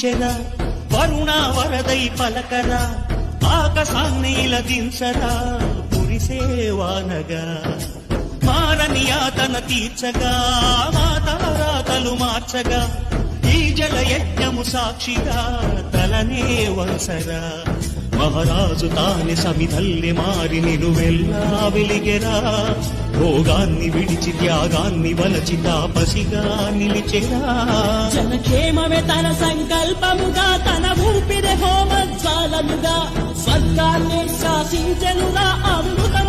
పిలిచెరా వరుణ వరదై పలకరా ఆకాశాన్నిల దించరా పురిసేవానగా మారని యాతన తీర్చగా మాతారాతలు మార్చగా ఈ జల యజ్ఞము సాక్షిగా తలనే వంసరా మహారాజు తాని సమిధల్లి మారి నిలువెల్లా వెలిగెరా భోగాన్ని విడిచి త్యాగాన్ని వలచి తాపసిగా నిలిచెరా జనక్షేమమే తన సంకల్పముగా తన ఊపిరి హోమజ్వాలముగా స్వర్గాన్ని శాసించెనుగా అమృతం